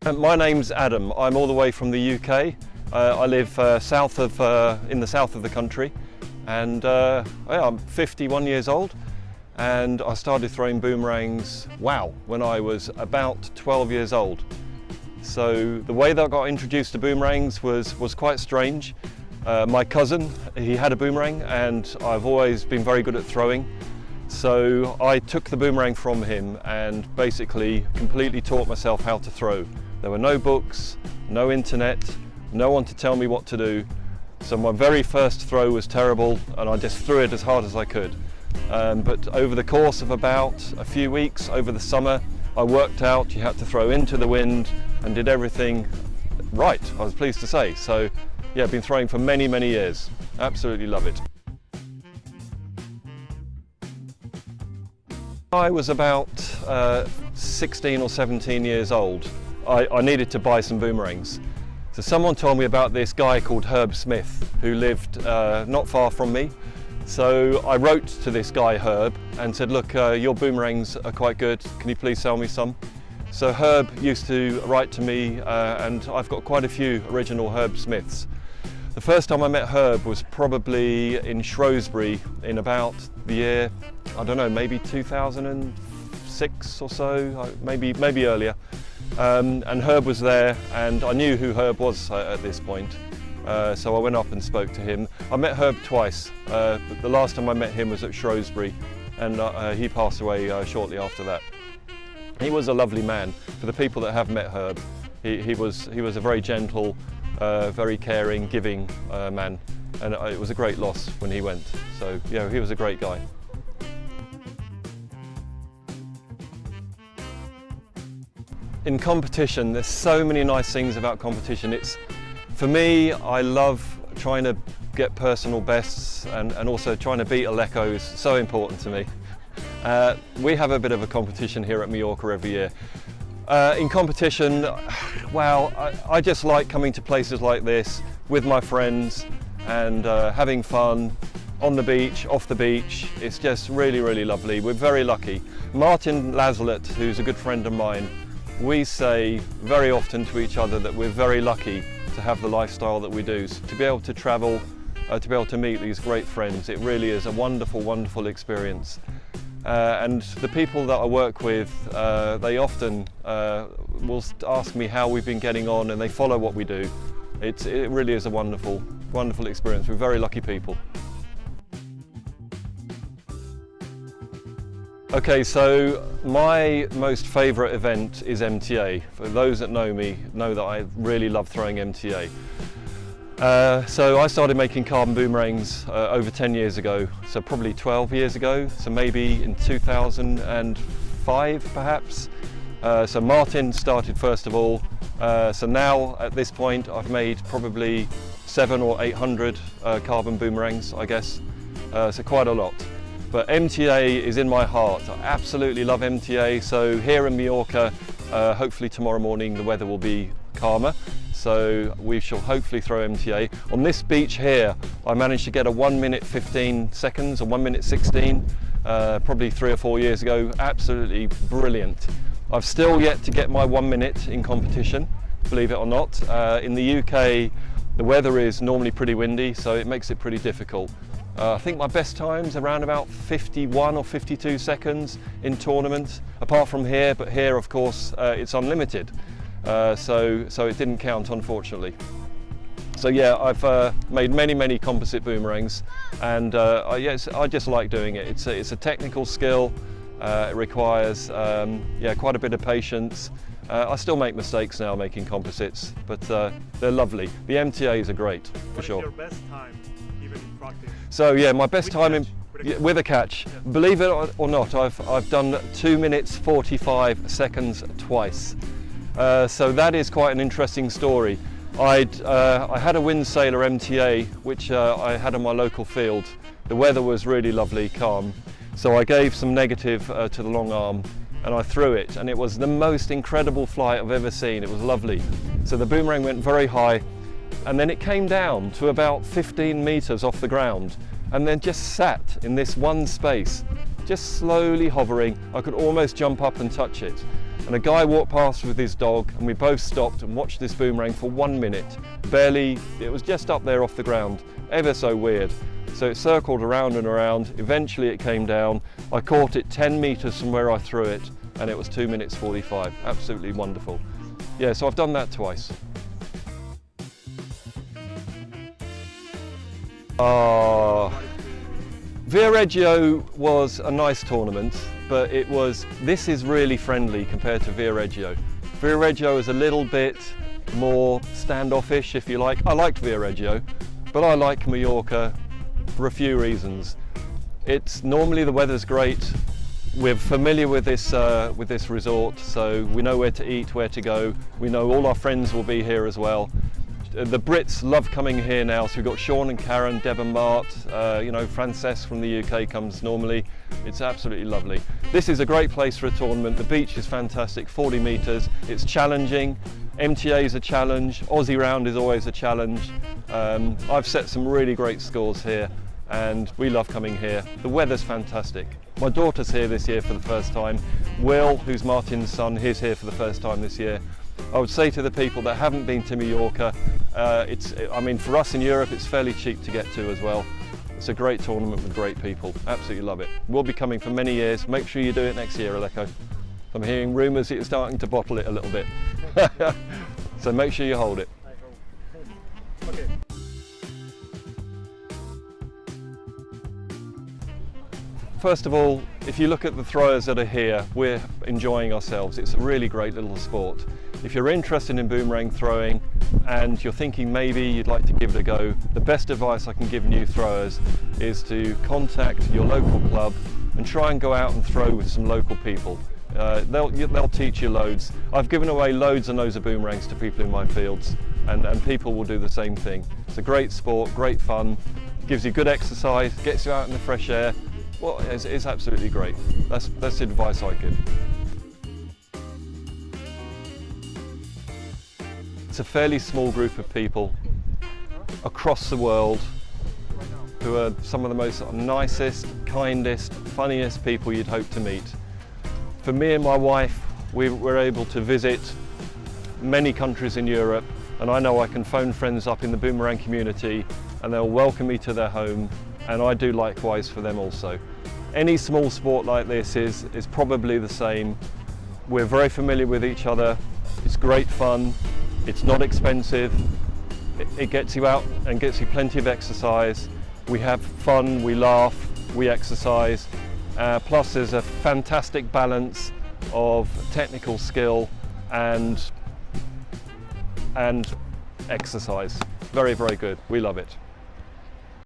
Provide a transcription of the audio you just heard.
My name's Adam. I'm all the way from the UK. I live in the south of the country, and I'm 51 years old, and I started throwing boomerangs, when I was about 12 years old. So the way that I got introduced to boomerangs was quite strange. My cousin, he had a boomerang, and I've always been very good at throwing. So I took the boomerang from him and basically completely taught myself how to throw. There were no books, no internet, no one to tell me what to do. So my very first throw was terrible, and I just threw it as hard as I could. But over the course of about a few weeks over the summer, I worked out you had to throw into the wind and did everything right, I was pleased to say. So yeah, I've been throwing for many, many years. Absolutely love it. I was about 16 or 17 years old. I needed to buy some boomerangs. So someone told me about this guy called Herb Smith who lived not far from me. So I wrote to this guy Herb and said, look, your boomerangs are quite good, can you please sell me some? So Herb used to write to me, and I've got quite a few original Herb Smiths. The first time I met Herb was probably in Shrewsbury in about the year, I don't know, maybe 2006 or so, maybe earlier. And Herb was there, and I knew who Herb was at this point. So I went up and spoke to him. I met Herb twice, but the last time I met him was at Shrewsbury, and he passed away shortly after that. He was a lovely man. For the people that have met Herb, he was a very gentle, very caring, giving man, and it was a great loss when he went. So yeah, he was a great guy. In competition, there's so many nice things about competition. For me, I love trying to get personal bests and also trying to beat Aleco is so important to me. We have a bit of a competition here at Mallorca every year. In competition, I just like coming to places like this with my friends and having fun on the beach, off the beach. It's just really, really lovely. We're very lucky. Martin Lazalet, who's a good friend of mine, we say very often to each other that we're very lucky to have the lifestyle that we do. So to be able to travel, to be able to meet these great friends, it really is a wonderful, wonderful experience. And the people that I work with, they often will ask me how we've been getting on, and they follow what we do. It really is a wonderful, wonderful experience. We're very lucky people. Okay, so my most favourite event is MTA. For those that know me, know that I really love throwing MTA. So I started making carbon boomerangs over 10 years ago, so probably 12 years ago, so maybe in 2005 perhaps. So Martin started first of all, so now at this point I've made probably 700 or 800 carbon boomerangs, I guess, so quite a lot. But MTA is in my heart. I absolutely love MTA. So here in Mallorca, hopefully tomorrow morning the weather will be calmer. So we shall hopefully throw MTA. On this beach here, I managed to get a 1 minute 15 seconds or 1 minute 16, probably 3 or 4 years ago. Absolutely brilliant. I've still yet to get my 1 minute in competition, believe it or not. In the UK, the weather is normally pretty windy, so it makes it pretty difficult. I think my best time's around about 51 or 52 seconds in tournaments, apart from here, but here of course it's unlimited, so it didn't count unfortunately. So yeah, I've made many composite boomerangs, and I just like doing it. It's a technical skill, it requires quite a bit of patience. I still make mistakes now making composites, but they're lovely. The MTAs are great, for sure. What is your best time, even in practice? So yeah, my best time with a catch. Yeah. Believe it or not, I've done 2 minutes 45 seconds twice. So that is quite an interesting story. I had a wind sailor MTA, which I had on my local field. The weather was really lovely, calm. So I gave some negative to the long arm, and I threw it, and it was the most incredible flight I've ever seen. It was lovely. So the boomerang went very high, and then it came down to about 15 meters off the ground, and then just sat in this one space, just slowly hovering. I could almost jump up and touch it. and a guy walked past with his dog, and we both stopped and watched this boomerang for 1 minute. Barely, it was just up there off the ground, ever so weird. So it circled around and around, eventually it came down. I caught it 10 meters from where I threw it, and it was 2 minutes 45, absolutely wonderful. Yeah, so I've done that twice. Viareggio was a nice tournament, but this is really friendly compared to Viareggio. Viareggio is a little bit more standoffish, if you like. I liked Viareggio, but I like Mallorca for a few reasons. Normally the weather's great. We're familiar with this resort, so we know where to eat, where to go. We know all our friends will be here as well. The Brits love coming here now, so we've got Sean and Karen, Deb and Mart, Frances from the UK comes normally. It's absolutely lovely. This is a great place for a tournament. The beach is fantastic, 40 metres. It's challenging. MTA is a challenge. Aussie round is always a challenge. I've set some really great scores here, and we love coming here. The weather's fantastic. My daughter's here this year for the first time. Will, who's Martin's son, he's here for the first time this year. I would say to the people that haven't been to Mallorca, for us in Europe, it's fairly cheap to get to as well. It's a great tournament with great people. Absolutely love it. We'll be coming for many years. Make sure you do it next year, Aleko. I'm hearing rumours that you're starting to bottle it a little bit. So make sure you hold it. Okay. First of all, if you look at the throwers that are here, we're enjoying ourselves. It's a really great little sport. If you're interested in boomerang throwing and you're thinking maybe you'd like to give it a go, the best advice I can give new throwers is to contact your local club and try and go out and throw with some local people. They'll teach you loads. I've given away loads and loads of boomerangs to people in my fields, and people will do the same thing. It's a great sport, great fun, gives you good exercise, gets you out in the fresh air. Well, it's absolutely great. That's the advice I give. It's a fairly small group of people across the world who are some of the most nicest, kindest, funniest people you'd hope to meet. For me and my wife, we were able to visit many countries in Europe, and I know I can phone friends up in the boomerang community and they'll welcome me to their home, and I do likewise for them also. Any small sport like this is probably the same. We're very familiar with each other. It's great fun. It's not expensive. It gets you out and gets you plenty of exercise. We have fun, we laugh, we exercise. Plus there's a fantastic balance of technical skill and exercise. Very, very good. We love it.